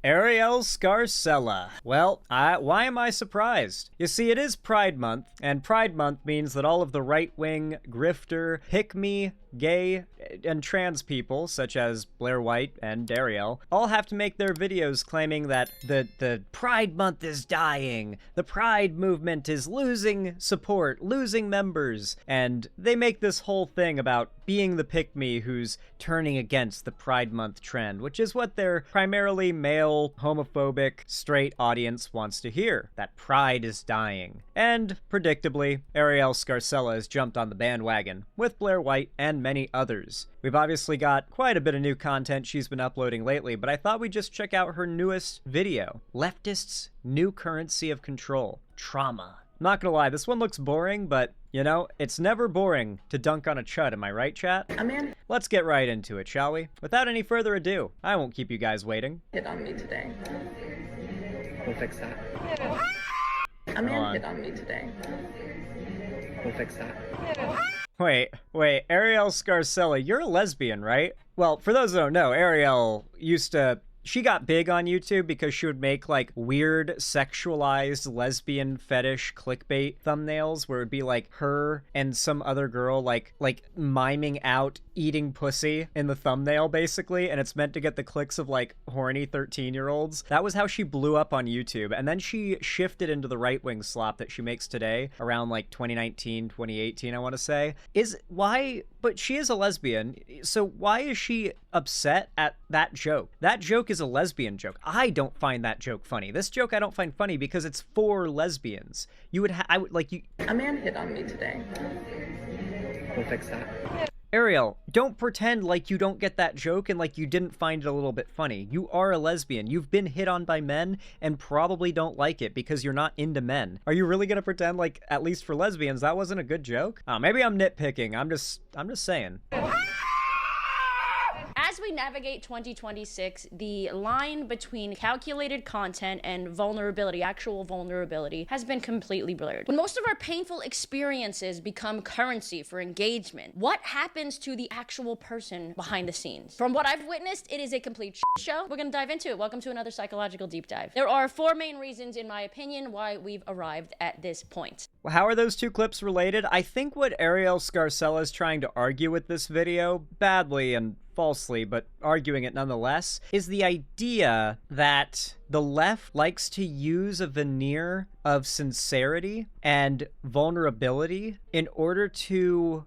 Arielle Scarcella. Well, why am I surprised? You see, it is Pride Month, and Pride Month means that all of the right-wing, grifter, pick-me, gay, and trans people, such as Blair White and Arielle, all have to make their videos claiming that the Pride Month is dying, the Pride movement is losing support, losing members, and they make this whole thing about being the pick-me who's turning against the Pride Month trend, which is what their primarily male, homophobic, straight audience wants to hear, that pride is dying. And, predictably, Arielle Scarcella has jumped on the bandwagon, with Blair White and many others. We've obviously got quite a bit of new content she's been uploading lately, but I thought we'd just check out her newest video, Leftists' New Currency of Control, Trauma. I'm not gonna lie, this one looks boring, but, you know, it's never boring to dunk on a chud, am I right, chat? I'm in. Let's get right into it, shall we? Without any further ado, I won't keep you guys waiting. Hit on me today. We'll fix that. I'm in. Hit on me today. We'll fix that. Wait, Arielle Scarcella, you're a lesbian, right? Well, for those who don't know, Arielle she got big on YouTube because she would make, like, weird, sexualized, lesbian fetish clickbait thumbnails where it'd be, like, her and some other girl, like miming out eating pussy in the thumbnail, basically, and it's meant to get the clicks of, like, horny 13-year-olds. That was how she blew up on YouTube, and then she shifted into the right-wing slop that she makes today, around, like, 2019, 2018, I want to say. But she is a lesbian, so why is she upset at that joke? That joke is a lesbian joke. I don't find that joke funny. This joke I don't find funny because it's for lesbians. A man hit on me today. We'll fix that. Arielle, don't pretend like you don't get that joke and like you didn't find it a little bit funny. You are a lesbian. You've been hit on by men and probably don't like it because you're not into men. Are you really gonna pretend like, at least for lesbians, that wasn't a good joke? Maybe I'm nitpicking. I'm just saying. As we navigate 2026, the line between calculated content and vulnerability, actual vulnerability, has been completely blurred. When most of our painful experiences become currency for engagement, what happens to the actual person behind the scenes? From what I've witnessed, it is a complete show. We're gonna dive into it. Welcome to another psychological deep dive. There are 4 main reasons, in my opinion, why we've arrived at this point. Well, how are those two clips related? I think what Arielle Scarcella is trying to argue with this video, badly and falsely, but arguing it nonetheless, is the idea that the left likes to use a veneer of sincerity and vulnerability in order to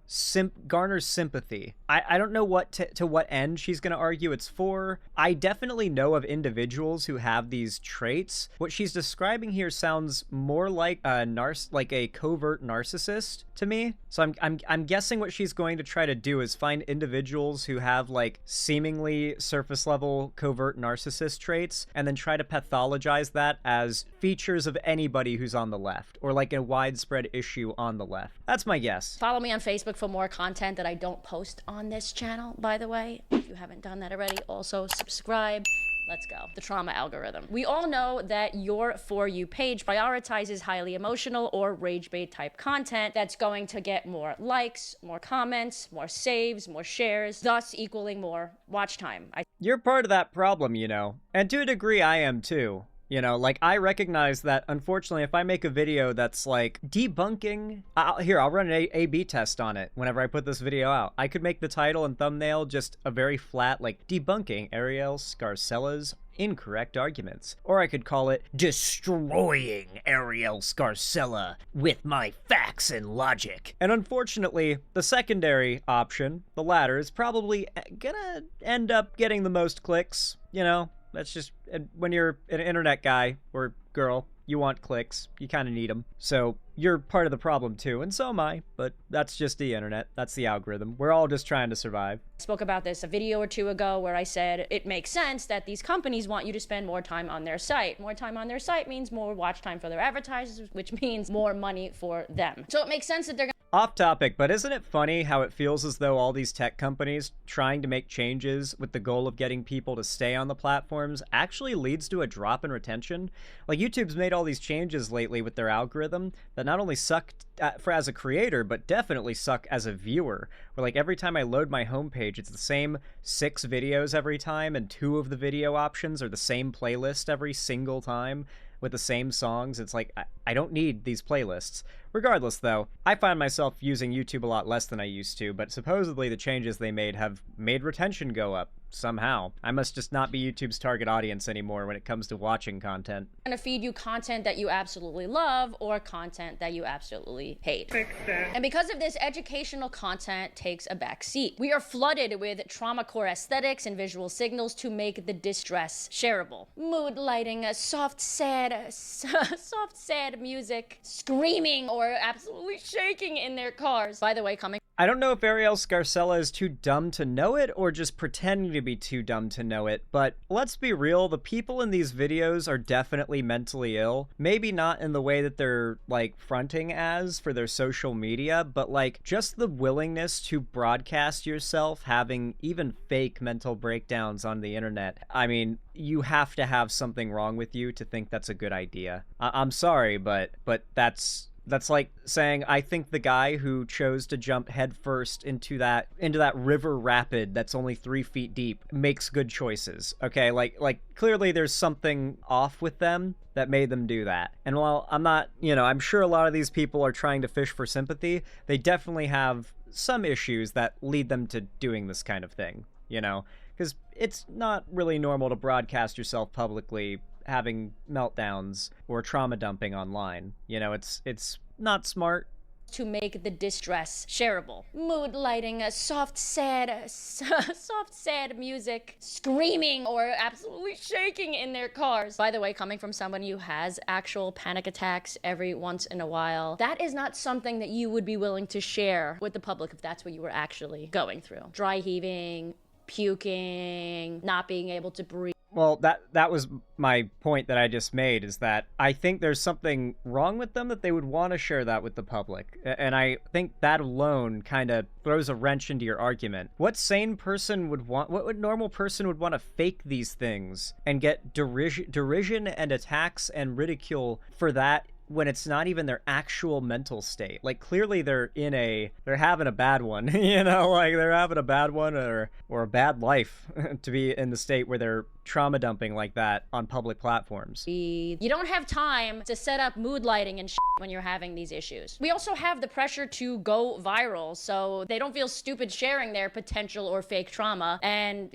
garner sympathy. I don't know to what end she's going to argue it's for. I definitely know of individuals who have these traits. What she's describing here sounds more like a covert narcissist to me. So I'm guessing what she's going to try to do is find individuals who have like seemingly surface level covert narcissist traits and then try to pathologize that as features of anybody who's on the left or like a widespread issue on the left. That's my guess. Follow me on Facebook for more content that I don't post on this channel, by the way. If you haven't done that already, also subscribe. Let's go. The trauma algorithm. We all know that your For You page prioritizes highly emotional or rage bait type content that's going to get more likes, more comments, more saves, more shares, thus equaling more watch time. You're part of that problem, you know. And to a degree, I am too. You know, like, I recognize that, unfortunately, if I make a video that's, like, debunking... I'll run an A/B test on it whenever I put this video out. I could make the title and thumbnail just a very flat, like, Debunking Arielle Scarcella's Incorrect Arguments. Or I could call it Destroying Arielle Scarcella with My Facts and Logic. And unfortunately, the secondary option, the latter, is probably gonna end up getting the most clicks, you know? That's just, when you're an internet guy or girl, you want clicks. You kind of need them. So you're part of the problem too, and so am I, but that's just the internet. That's the algorithm. We're all just trying to survive. I spoke about this a video or 2 ago where I said it makes sense that these companies want you to spend more time on their site. More time on their site means more watch time for their advertisers, which means more money for them. So it makes sense that they're Off topic, but isn't it funny how it feels as though all these tech companies trying to make changes with the goal of getting people to stay on the platforms actually leads to a drop in retention? Like, YouTube's made all these changes lately with their algorithm that not only suck for as a creator, but definitely suck as a viewer. Where, like, every time I load my homepage, it's the same 6 videos every time, and 2 of the video options are the same playlist every single time with the same songs. It's like, I don't need these playlists. Regardless, though, I find myself using YouTube a lot less than I used to, but supposedly the changes they made have made retention go up. Somehow. I must just not be YouTube's target audience anymore when it comes to watching content. Gonna feed you content that you absolutely love or content that you absolutely hate. And because of this, educational content takes a back seat. We are flooded with trauma core aesthetics and visual signals to make the distress shareable. Mood lighting, soft sad music, screaming or absolutely shaking in their cars. By the way, coming I don't know if Arielle Scarcella is too dumb to know it or just pretending to be too dumb to know it, but let's be real, the people in these videos are definitely mentally ill. Maybe not in the way that they're, like, fronting as for their social media, but, like, just the willingness to broadcast yourself having even fake mental breakdowns on the internet. I mean, you have to have something wrong with you to think that's a good idea. I'm sorry, but that's like saying, I think the guy who chose to jump headfirst into that river rapid that's only 3 feet deep makes good choices. Okay, like clearly there's something off with them that made them do that. And while I'm not, I'm sure a lot of these people are trying to fish for sympathy, they definitely have some issues that lead them to doing this kind of thing, because it's not really normal to broadcast yourself publicly having meltdowns or trauma dumping online. It's not smart. To make the distress shareable. Mood lighting, soft sad music, screaming or absolutely shaking in their cars. By the way, coming from someone who has actual panic attacks every once in a while, that is not something that you would be willing to share with the public if that's what you were actually going through. Dry heaving, puking, not being able to breathe. Well, that was my point that I just made, is that I think there's something wrong with them that they would want to share that with the public. And I think that alone kind of throws a wrench into your argument. What sane person would want, what normal person would want to fake these things and get derision and attacks and ridicule for that when it's not even their actual mental state? Like, clearly they're having a bad one, like they're having a bad one or a bad life to be in the state where they're trauma dumping like that on public platforms. You don't have time to set up mood lighting and shit when you're having these issues. We also have the pressure to go viral, so they don't feel stupid sharing their potential or fake trauma and,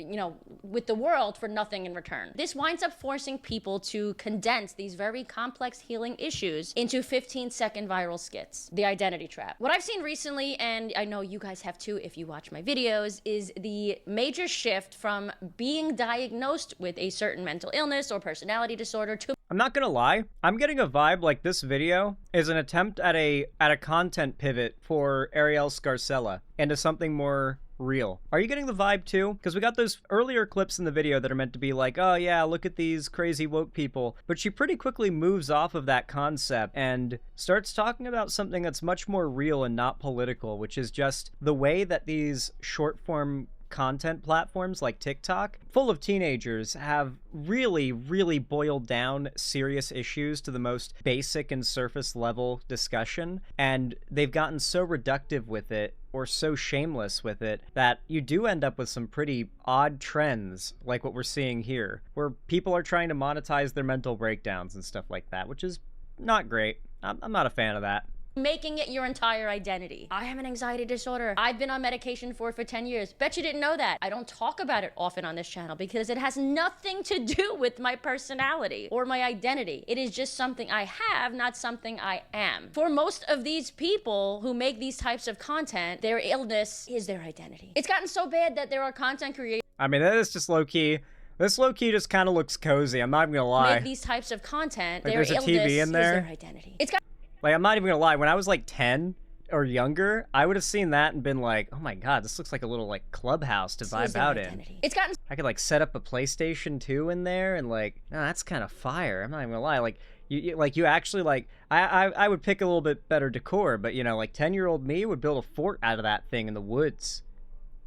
with the world for nothing in return. This winds up forcing people to condense these very complex healing issues into 15-second viral skits. The identity trap. What I've seen recently, and I know you guys have too if you watch my videos, is the major shift from being diagnosed with a certain mental illness or personality disorder to... I'm not gonna lie, I'm getting a vibe like this video is an attempt at a content pivot for Arielle Scarcella into something more real. Are you getting the vibe too? Because we got those earlier clips in the video that are meant to be like, oh yeah, look at these crazy woke people. But she pretty quickly moves off of that concept and starts talking about something that's much more real and not political, which is just the way that these short form content platforms like TikTok, full of teenagers, have really, really boiled down serious issues to the most basic and surface level discussion. And they've gotten so reductive with it, or so shameless with it, that you do end up with some pretty odd trends like what we're seeing here, where people are trying to monetize their mental breakdowns and stuff like that, which is not great. I'm not a fan of that. Making it your entire identity. I have an anxiety disorder. I've been on medication for 10 years. Bet you didn't know that. I don't talk about it often on this channel because it has nothing to do with my personality or my identity. It is just something I have, not something I am. For most of these people who make these types of content, their illness is their identity. It's gotten so bad that there are content creators. I mean, that is just low-key. This low-key just kind of looks cozy. I'm not even gonna lie. Make these types of content, Like, their there's a illness TV in there? is their identity. It's got Like, I'm not even gonna lie, when I was like 10, or younger, I would have seen that and been like, oh my god, this looks like a little like clubhouse to vibe out in. It's gotten I could like set up a PlayStation 2 in there and like, no, that's kind of fire. I'm not even gonna lie. Like you actually like, I would pick a little bit better decor, but you know, like 10-year-old me would build a fort out of that thing in the woods,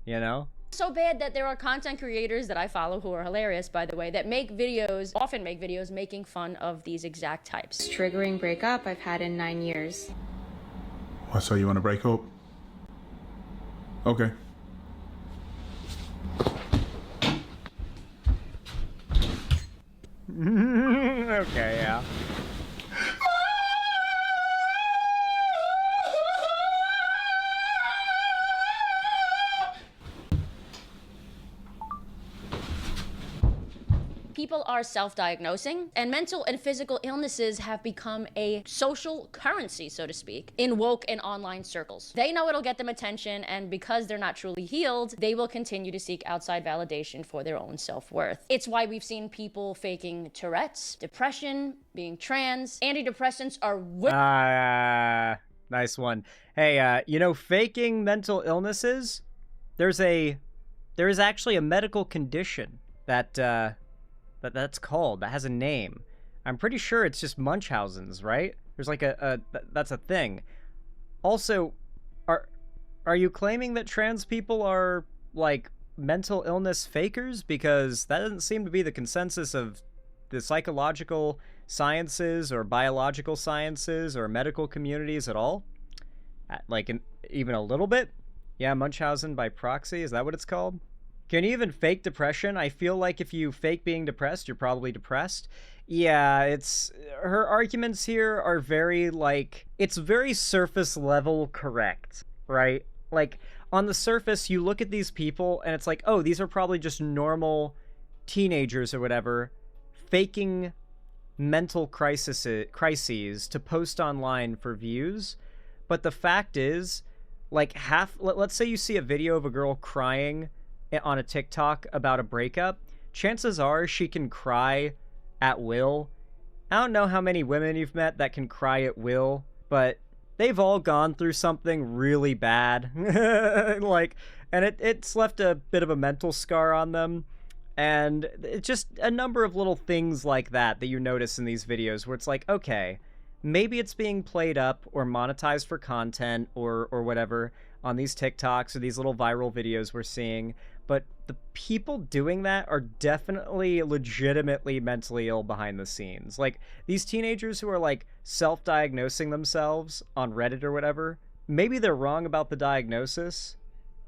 you know? so bad that there are content creators that I follow who are hilarious, by the way, that often make videos making fun of these exact types. Triggering breakup I've had in 9 years. What, so you want to break up? Okay. Okay, yeah. People are self-diagnosing, and mental and physical illnesses have become a social currency, so to speak, in woke and online circles. They know it'll get them attention, and because they're not truly healed, they will continue to seek outside validation for their own self-worth. It's why we've seen people faking Tourette's, depression, being trans. Antidepressants are Nice one. Hey, you know, faking mental illnesses, there is actually a medical condition that that's called, that has a name. I'm pretty sure it's just Munchausen's, right? There's like that's a thing. Also, are you claiming that trans people are like mental illness fakers? Because that doesn't seem to be the consensus of the psychological sciences or biological sciences or medical communities at all. Like even a little bit. Yeah, Munchausen by proxy, is that what it's called? Can you even fake depression? I feel like if you fake being depressed, you're probably depressed. Yeah, her arguments here are very, like, it's very surface level correct, right? Like, on the surface, you look at these people, and it's like, oh, these are probably just normal teenagers or whatever, faking mental crises to post online for views. But the fact is, like, let's say you see a video of a girl crying on a TikTok about a breakup, chances are she can cry at will. I don't know how many women you've met that can cry at will, but they've all gone through something really bad. Like, and it's left a bit of a mental scar on them. And it's just a number of little things like that you notice in these videos where it's like, okay, maybe it's being played up or monetized for content or whatever on these TikToks or these little viral videos we're seeing, but the people doing that are definitely legitimately mentally ill behind the scenes. Like, these teenagers who are, like, self-diagnosing themselves on Reddit or whatever, maybe they're wrong about the diagnosis,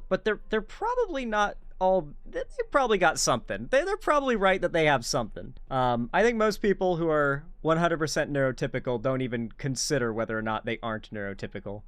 but they're probably not all... They probably got something. They're probably right that they have something. I think most people who are 100% neurotypical don't even consider whether or not they aren't neurotypical.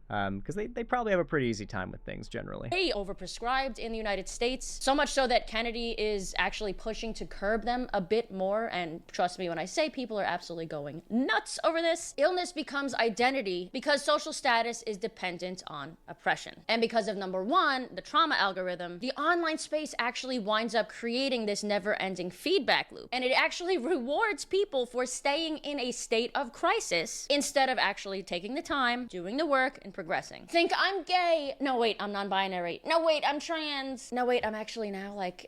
Because they probably have a pretty easy time with things generally. Overprescribed in the United States, so much so that Kennedy is actually pushing to curb them a bit more, and trust me when I say people are absolutely going nuts over this. Illness becomes identity because social status is dependent on oppression. And because of number one, the trauma algorithm, the online space actually winds up creating this never-ending feedback loop, and it actually rewards people for staying in a state of crisis instead of actually taking the time, doing the work, and progressing. Think I'm gay. No, wait, I'm non-binary. No, wait, I'm trans. No, wait, I'm actually now like,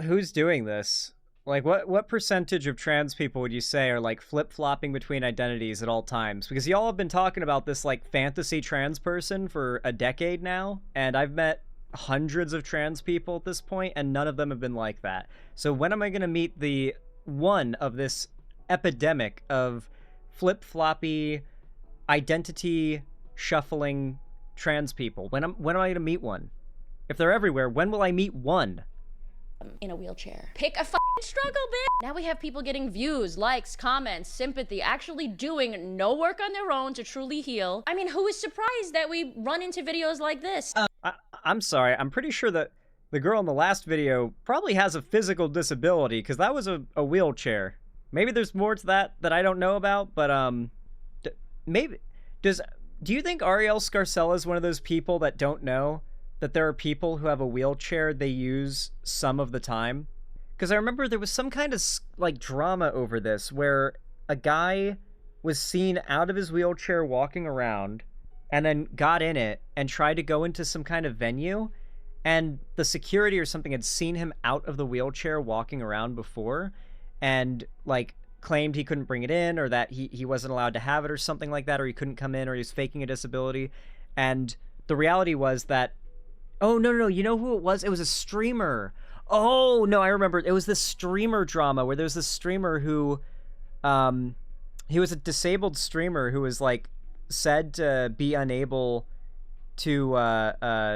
Who's doing this? Like, what percentage of trans people would you say are, like, flip-flopping between identities at all times? Because y'all have been talking about this, like, fantasy trans person for a decade now, and I've met hundreds of trans people at this point, and none of them have been like that. So when am I going to meet the one of this epidemic of flip-floppy identity shuffling trans people? When am I going to meet one? If they're everywhere, when will I meet one? In a wheelchair. Pick a fucking struggle, bitch! Now we have people getting views, likes, comments, sympathy, actually doing no work on their own to truly heal. I mean, who is surprised that we run into videos like this? I'm sorry, I'm pretty sure that the girl in the last video probably has a physical disability, because that was a wheelchair. Maybe there's more to that I don't know about, but maybe... Do you think Arielle Scarcella is one of those people that don't know that there are people who have a wheelchair they use some of the time? Because I remember there was some kind of, like, drama over this where a guy was seen out of his wheelchair walking around, and then got in it and tried to go into some kind of venue, and the security or something had seen him out of the wheelchair walking around before, and like claimed he couldn't bring it in, or that he wasn't allowed to have it or something like that, or he couldn't come in, or he was faking a disability. And the reality was that, oh, no, you know who it was? It was a streamer. Oh, no, I remember. It was this streamer drama where there was this streamer who, he was a disabled streamer who was, like, said to be unable to,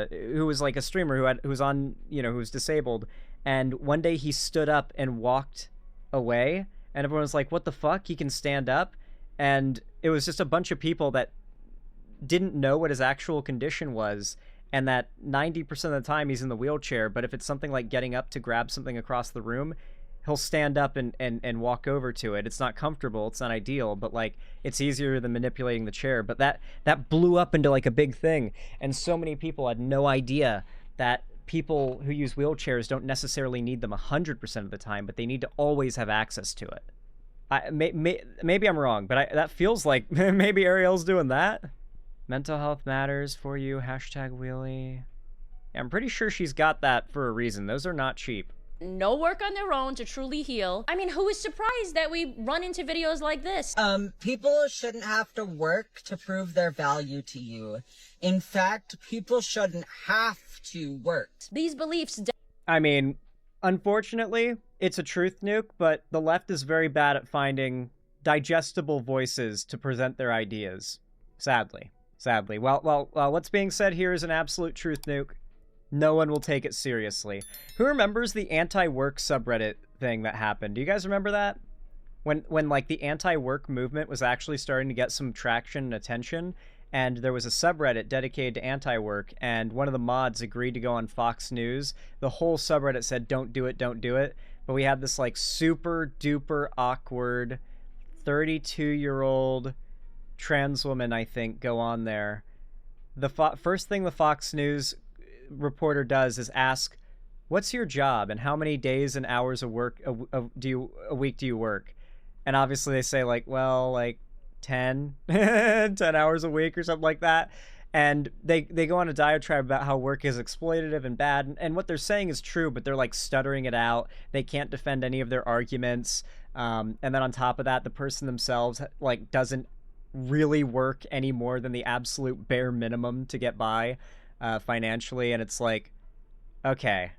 who was, like, a streamer who was on, you know, who was disabled. And one day he stood up and walked away, and everyone was like, what the fuck? He can stand up? And it was just a bunch of people that didn't know what his actual condition was, and that 90% of the time he's in the wheelchair, but if it's something like getting up to grab something across the room, he'll stand up and walk over to it. It's not comfortable, it's not ideal, but like it's easier than manipulating the chair. But that blew up into like a big thing, and so many people had no idea that people who use wheelchairs don't necessarily need them 100% of the time, but they need to always have access to it. Maybe I'm wrong, but that feels like maybe Arielle's doing that. Mental health matters for you, #wheelie. Yeah, I'm pretty sure she's got that for a reason. Those are not cheap. No work on their own to truly heal. I mean, who is surprised that we run into videos like this? People shouldn't have to work to prove their value to you. In fact, people shouldn't have to work. These beliefs... I mean, unfortunately, it's a truth nuke, but the left is very bad at finding digestible voices to present their ideas. Sadly. Well, what's being said here is an absolute truth nuke. No one will take it seriously. Who remembers the anti-work subreddit thing that happened? Do you guys remember that? When like the anti-work movement was actually starting to get some traction and attention, and there was a subreddit dedicated to anti-work, and one of the mods agreed to go on Fox News. The whole subreddit said, don't do it, don't do it. But we had this like super duper awkward 32-year-old trans woman, I think, go on there. The first thing the Fox News reporter does is ask, what's your job and how many days and hours of work a week do you work? And obviously they say like, well, like 10 hours a week or something like that. And they go on a diatribe about how work is exploitative and bad, and what they're saying is true, but they're like stuttering it out. They can't defend any of their arguments. And then on top of that, the person themselves like doesn't really work any more than the absolute bare minimum to get by financially. And it's like, okay,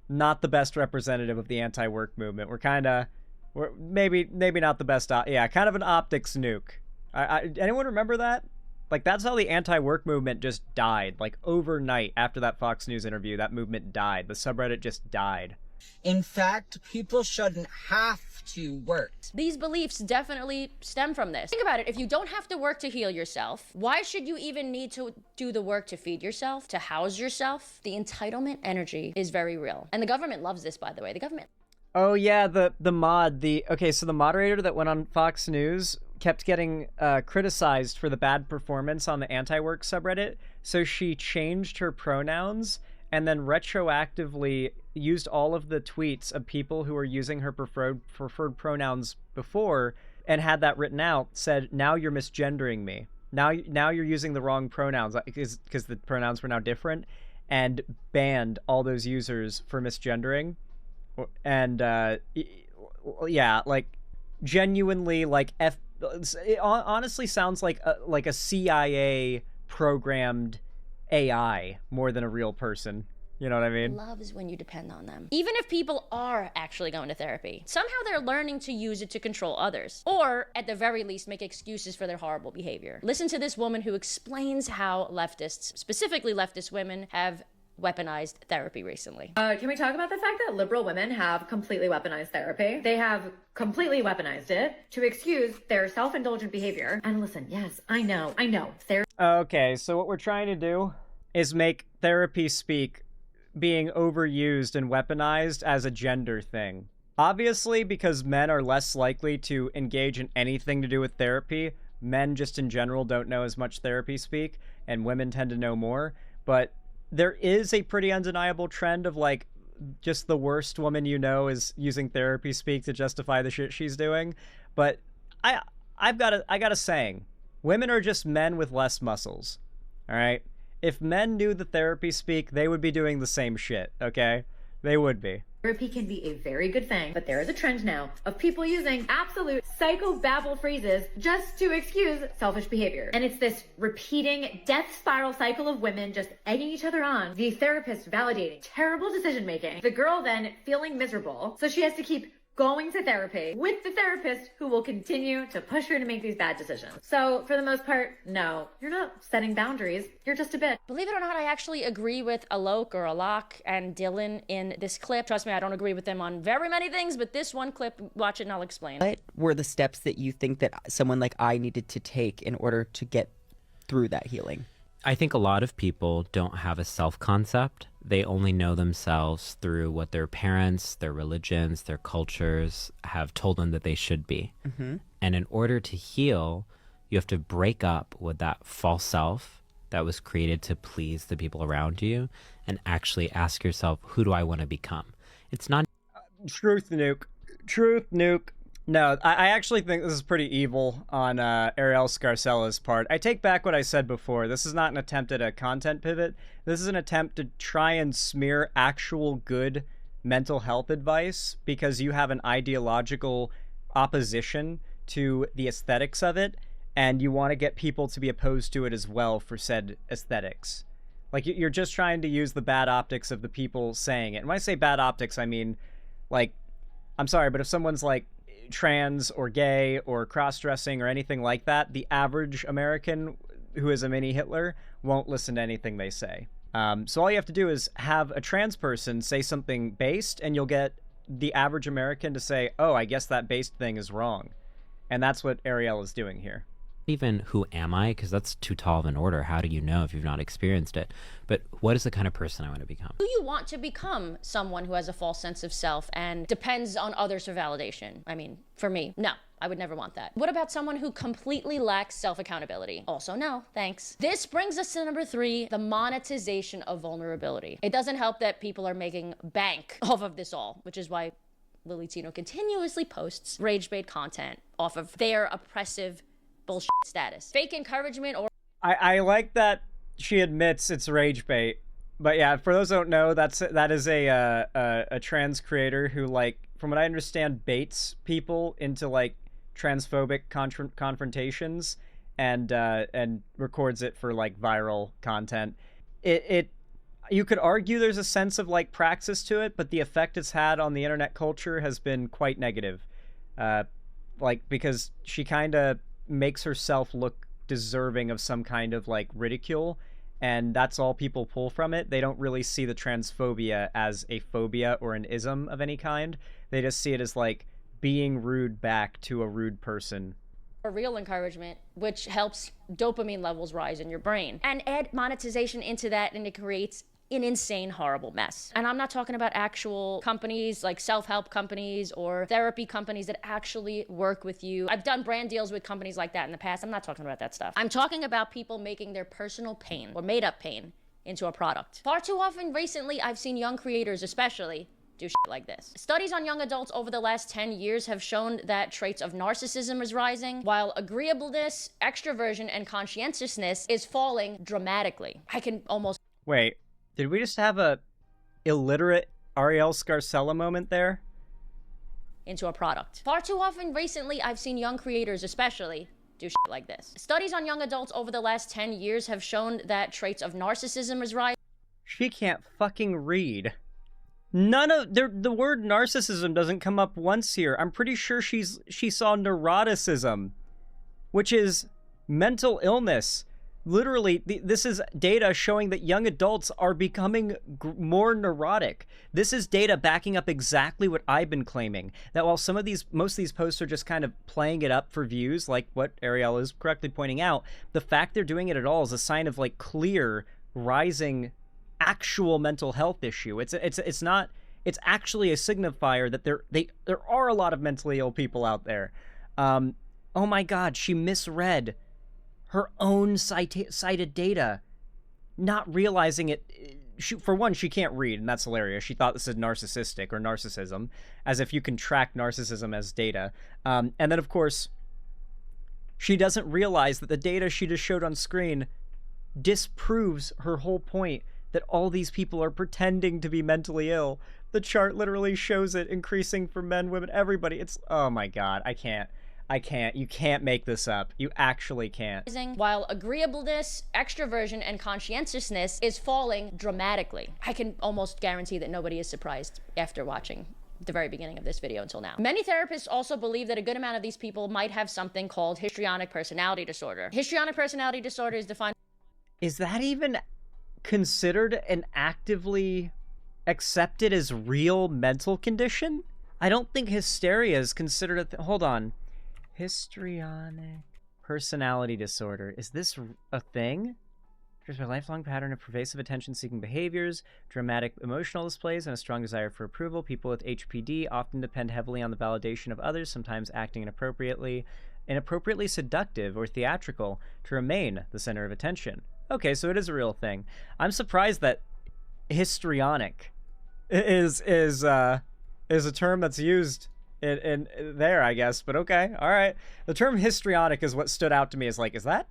not the best representative of the anti-work movement. We're maybe not the best. Yeah, kind of an optics nuke. Anyone remember that? Like, that's how the anti-work movement just died. Like, overnight after that Fox News interview, that movement died. The subreddit just died. In fact, people shouldn't have to work. These beliefs definitely stem from this. Think about it. If you don't have to work to heal yourself, why should you even need to do the work to feed yourself, to house yourself? The entitlement energy is very real. And the government loves this, by the way. The government... Oh, yeah, the mod. Okay, so the moderator that went on Fox News kept getting criticized for the bad performance on the anti-work subreddit, so she changed her pronouns and then retroactively used all of the tweets of people who were using her preferred pronouns before and had that written out, said, now you're misgendering me. Now you're using the wrong pronouns, because the pronouns were now different, and banned all those users for misgendering. And yeah, like genuinely, like it honestly sounds like a CIA programmed AI more than a real person. You know what I mean? Loves when you depend on them. Even if people are actually going to therapy, somehow they're learning to use it to control others, or at the very least make excuses for their horrible behavior. Listen to this woman who explains how leftists, specifically leftist women, have weaponized therapy recently. Can we talk about the fact that liberal women have completely weaponized therapy? They have completely weaponized it to excuse their self-indulgent behavior. And listen, yes, I know. Okay, so what we're trying to do is make therapy speak being overused and weaponized as a gender thing. Obviously, because men are less likely to engage in anything to do with therapy, men just in general don't know as much therapy speak, and women tend to know more. But there is a pretty undeniable trend of like just the worst woman you know is using therapy speak to justify the shit she's doing. But I got a saying. Women are just men with less muscles. All right? If men knew the therapy speak, they would be doing the same shit, okay? They would be. Therapy can be a very good thing, but there is a trend now of people using absolute psychobabble phrases just to excuse selfish behavior. And it's this repeating death spiral cycle of women just egging each other on, the therapist validating terrible decision making, the girl then feeling miserable, so she has to keep going to therapy with the therapist who will continue to push her to make these bad decisions. So for the most part, no, you're not setting boundaries. You're just a bitch. Believe it or not, I actually agree with Alok or Alok and Dylan in this clip. Trust me, I don't agree with them on very many things, but this one clip, watch it and I'll explain. What were the steps that you think that someone like I needed to take in order to get through that healing? I think a lot of people don't have a self-concept. They only know themselves through what their parents, their religions, their cultures have told them that they should be. Mm-hmm. And in order to heal, you have to break up with that false self that was created to please the people around you and actually ask yourself, who do I want to become? It's not... Truth nuke. Truth nuke. No, I actually think this is pretty evil on Arielle Scarcella's part. I take back what I said before. This is not an attempt at a content pivot. This is an attempt to try and smear actual good mental health advice because you have an ideological opposition to the aesthetics of it, and you want to get people to be opposed to it as well for said aesthetics. Like, you're just trying to use the bad optics of the people saying it. And when I say bad optics, I mean, like, I'm sorry, but if someone's like, trans or gay or cross-dressing or anything like that, the average American who is a mini Hitler won't listen to anything they say. So all you have to do is have a trans person say something based, and you'll get the average American to say, oh, I guess that based thing is wrong. And that's what Arielle is doing here. Even who am I? Because that's too tall of an order. How do you know if you've not experienced it? But what is the kind of person I want to become? Do you want to become someone who has a false sense of self and depends on others for validation? I mean, for me, no. I would never want that. What about someone who completely lacks self-accountability? Also, no, thanks. This brings us to number 3, the monetization of vulnerability. It doesn't help that people are making bank off of this all, which is why Lily Tino continuously posts rage bait content off of their oppressive bullshit status. Fake encouragement or... I like that she admits it's rage bait. But yeah, for those who don't know, that is a trans creator who, like, from what I understand, baits people into, like, transphobic confrontations and records it for, like, viral content. You could argue there's a sense of, like, praxis to it, but the effect it's had on the internet culture has been quite negative. Like, because she kind of makes herself look deserving of some kind of, like, ridicule, and that's all people pull from it. They don't really see the transphobia as a phobia or an ism of any kind. They just see it as, like, being rude back to a rude person. Or real encouragement, which helps dopamine levels rise in your brain. And add monetization into that, and it creates an insane, horrible mess. And I'm not talking about actual companies like self-help companies or therapy companies that actually work with you. I've done brand deals with companies like that in the past. I'm not talking about that stuff. I'm talking about people making their personal pain or made-up pain into a product. Far too often recently, I've seen young creators especially do shit like this. Studies on young adults over the last 10 years have shown that traits of narcissism is rising, while agreeableness, extroversion, and conscientiousness is falling dramatically. I can almost... Wait. Did we just have a illiterate Arielle Scarcella moment there? Into a product. Far too often recently, I've seen young creators especially do shit like this. Studies on young adults over the last 10 years have shown that traits of narcissism is rising. She can't fucking read. The word narcissism doesn't come up once here. I'm pretty sure she saw neuroticism, which is mental illness. Literally, this is data showing that young adults are becoming more neurotic. This is data backing up exactly what I've been claiming. That while most of these posts are just kind of playing it up for views, like what Arielle is correctly pointing out, the fact they're doing it at all is a sign of, like, clear, rising, actual mental health issue. It's actually a signifier that there are a lot of mentally ill people out there. Oh my God, she misread her own cited data, not realizing it. For one, she can't read, and that's hilarious. She thought this is narcissistic or narcissism, as if you can track narcissism as data. And then, of course, She doesn't realize that the data she just showed on screen disproves her whole point that all these people are pretending to be mentally ill. The chart literally shows it increasing for men, women, everybody. It's, oh my god, I can't. You can't make this up. You actually can't. While agreeableness, extroversion, and conscientiousness is falling dramatically. I can almost guarantee that nobody is surprised after watching the very beginning of this video until now. Many therapists also believe that a good amount of these people might have something called histrionic personality disorder. Histrionic personality disorder is defined... Is that even considered an actively accepted as real mental condition? I don't think hysteria is considered a hold on. Histrionic personality disorder. Is this a thing? There's a lifelong pattern of pervasive attention-seeking behaviors, dramatic emotional displays, and a strong desire for approval. People with HPD often depend heavily on the validation of others, sometimes acting inappropriately seductive or theatrical to remain the center of attention. Okay, so it is a real thing. I'm surprised that histrionic is a term that's used in there, I guess, but okay, all right. The term histrionic is what stood out to me as like, is that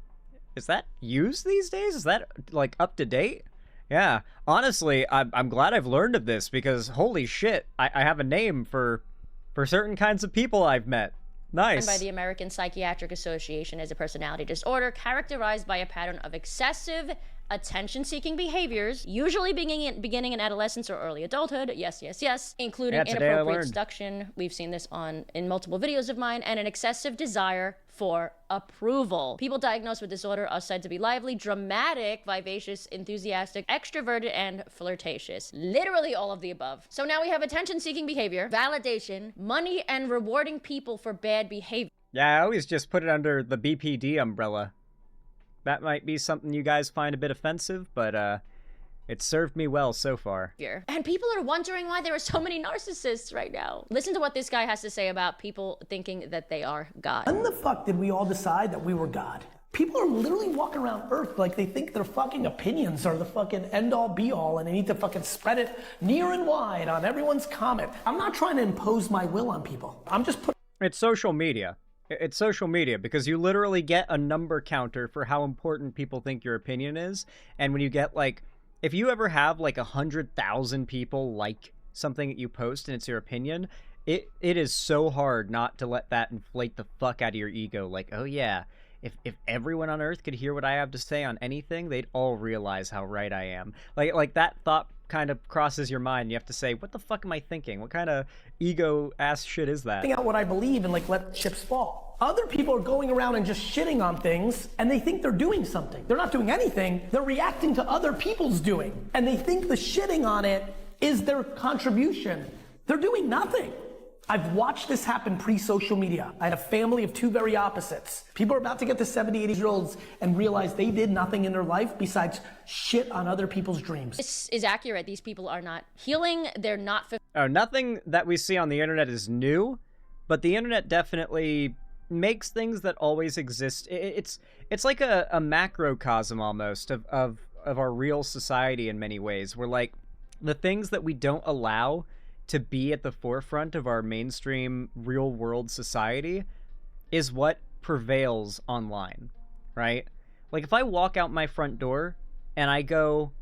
used these days? Is that like up to date? Yeah, honestly, I'm glad I've learned of this because holy shit, I have a name for certain kinds of people I've met. Nice. By the American Psychiatric Association as a personality disorder characterized by a pattern of excessive attention-seeking behaviors, usually beginning in adolescence or early adulthood, yes, including inappropriate seduction, we've seen this in multiple videos of mine, and an excessive desire for approval. People diagnosed with disorder are said to be lively, dramatic, vivacious, enthusiastic, extroverted, and flirtatious. Literally all of the above. So now we have attention-seeking behavior, validation, money, and rewarding people for bad behavior. Yeah, I always just put it under the BPD umbrella. That might be something you guys find a bit offensive, but it's served me well so far. And people are wondering why there are so many narcissists right now. Listen to what this guy has to say about people thinking that they are God. When the fuck did we all decide that we were God? People are literally walking around Earth like they think their fucking opinions are the fucking end-all be-all and they need to fucking spread it near and wide on everyone's comment. I'm not trying to impose my will on people. I'm just putting... It's social media. It's social media because you literally get a number counter for how important people think your opinion is. And when you get like, if you ever have like 100,000 people like something that you post and it's your opinion, it is so hard not to let that inflate the fuck out of your ego. Like, oh yeah, if everyone on Earth could hear what I have to say on anything, they'd all realize how right I am. Like that thought kind of crosses your mind. You have to say, what the fuck am I thinking? What kind of ego ass shit is that? Out what I believe and like let chips fall. Other people are going around and just shitting on things and they think they're doing something. They're not doing anything. They're reacting to other people's doing. And they think the shitting on it is their contribution. They're doing nothing. I've watched this happen pre-social media. I had a family of two very opposites. People are about to get to 70, 80-year-olds and realize they did nothing in their life besides shit on other people's dreams. This is accurate. These people are not healing. They're not... Nothing that we see on the internet is new, but the internet definitely makes things that always exist. It's like a macrocosm almost of our real society in many ways, where like the things that we don't allow to be at the forefront of our mainstream real world society is what prevails online, right? Like if I walk out my front door and I go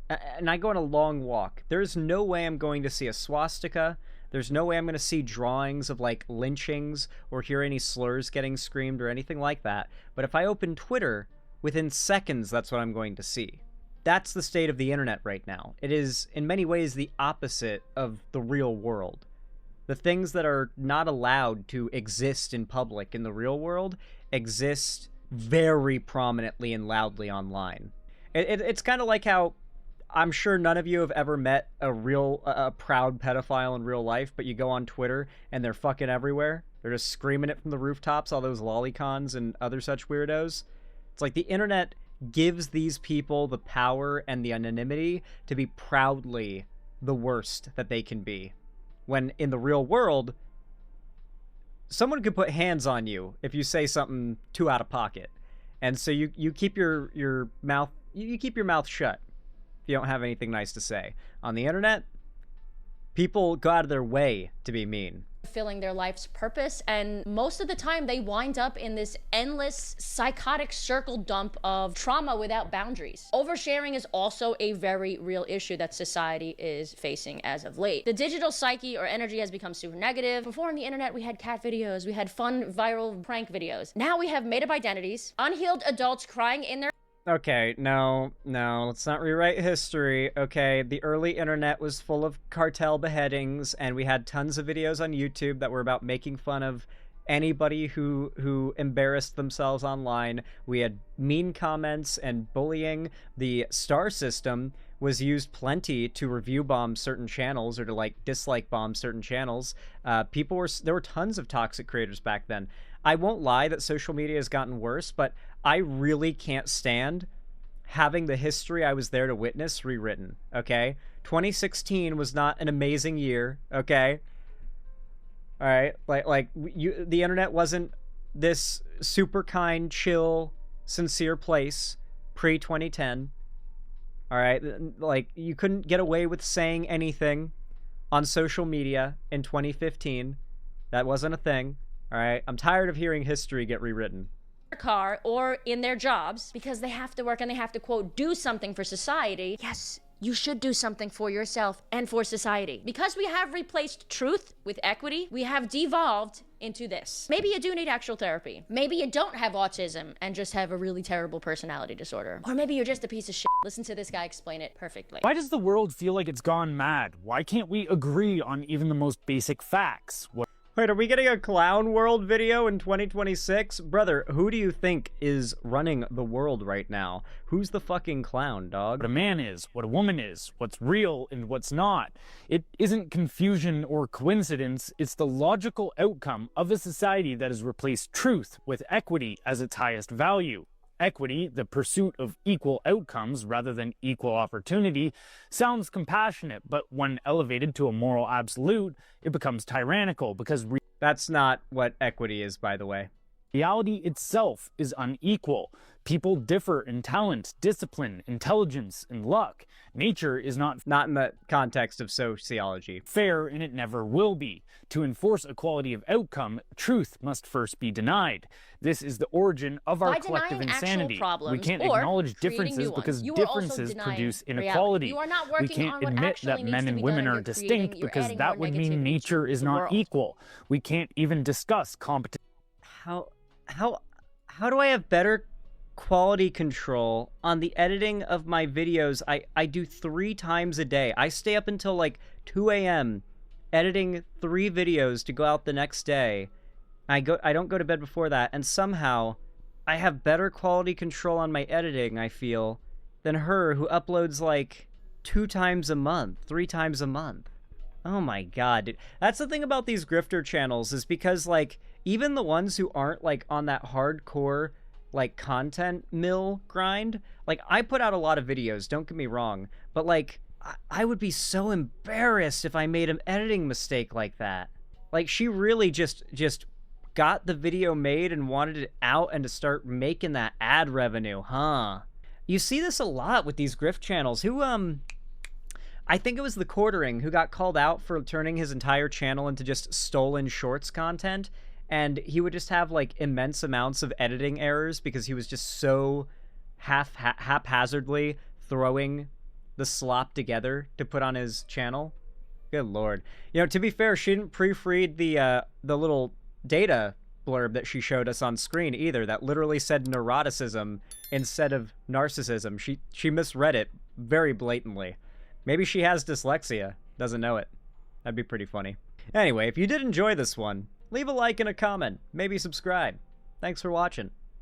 on a long walk, there's no way I'm going to see a swastika. There's no way I'm going to see drawings of like lynchings or hear any slurs getting screamed or anything like that. But if I open Twitter, within seconds, that's what I'm going to see. That's the state of the internet right now. It is, in many ways, the opposite of the real world. The things that are not allowed to exist in public in the real world exist very prominently and loudly online. It's kind of like how I'm sure none of you have ever met a proud pedophile in real life, but you go on Twitter and they're fucking everywhere. They're just screaming it from the rooftops, all those lolicons and other such weirdos. It's like the internet gives these people the power and the anonymity to be proudly the worst that they can be. When in the real world, someone could put hands on you if you say something too out of pocket. And so you keep your mouth shut if you don't have anything nice to say. On the internet, people go out of their way to be mean. fulfilling their life's purpose, and most of the time they wind up in this endless psychotic circle dump of trauma without boundaries. Oversharing is also a very real issue that society is facing as of late. The digital psyche or energy has become super negative. Before on the internet we had cat videos, we had fun viral prank videos. Now we have made-up identities, unhealed adults crying in their Okay, no, let's not rewrite history. Okay, the early internet was full of cartel beheadings, and we had tons of videos on YouTube that were about making fun of anybody who embarrassed themselves online. We had mean comments and bullying. The star system was used plenty to review bomb certain channels or to like dislike bomb certain channels. There were tons of toxic creators back then. I won't lie that social media has gotten worse, but I really can't stand having the history I was there to witness rewritten, okay? 2016 was not an amazing year, okay? All right, the internet wasn't this super kind, chill, sincere place pre-2010. All right, like you couldn't get away with saying anything on social media in 2015. That wasn't a thing. All right, I'm tired of hearing history get rewritten. car or in their jobs because they have to work and they have to, quote, do something for society. Yes, you should do something for yourself and for society. Because we have replaced truth with equity, we have devolved into this. Maybe you do need actual therapy. Maybe you don't have autism and just have a really terrible personality disorder. Or maybe you're just a piece of shit. Listen to this guy explain it perfectly. Why does the world feel like it's gone mad? Why can't we agree on even the most basic facts? Wait, are we getting a clown world video in 2026? Brother, who do you think is running the world right now? Who's the fucking clown, dog? What a man is, what a woman is, what's real and what's not. It isn't confusion or coincidence, it's the logical outcome of a society that has replaced truth with equity as its highest value. Equity, the pursuit of equal outcomes rather than equal opportunity, sounds compassionate, but when elevated to a moral absolute, it becomes tyrannical because that's not what equity is, by the way. Reality itself is unequal. People differ in talent, discipline, intelligence, and luck. Nature is not in the context of sociology. Fair, and it never will be. To enforce equality of outcome, truth must first be denied. This is the origin of our collective insanity. We can't acknowledge differences because differences produce inequality. We can't admit that men and women are distinct because that would mean nature is not equal. We can't even discuss competition. How do I have better quality control on the editing of my videos? I do 3 times a day. I stay up until like 2 a.m. editing 3 videos to go out the next day. I don't go to bed before that, and somehow I have better quality control on my editing, I feel, than her, who uploads like 2 times a month, 3 times a month. Oh my god, dude. That's the thing about these grifter channels, is because like even the ones who aren't like on that hardcore like content mill grind, like I put out a lot of videos, don't get me wrong, but like I would be so embarrassed if I made an editing mistake like that. Like she really just got the video made and wanted it out and to start making that ad revenue, huh? You see this a lot with these grift channels who I think it was the Quartering who got called out for turning his entire channel into just stolen shorts content, and he would just have like immense amounts of editing errors because he was just so haphazardly throwing the slop together to put on his channel. Good lord. You know, to be fair, she didn't proofread the little data blurb that she showed us on screen either that literally said neuroticism instead of narcissism. She misread it very blatantly. Maybe she has dyslexia, doesn't know it. That'd be pretty funny. Anyway, if you did enjoy this one, leave a like and a comment, maybe subscribe. Thanks for watching.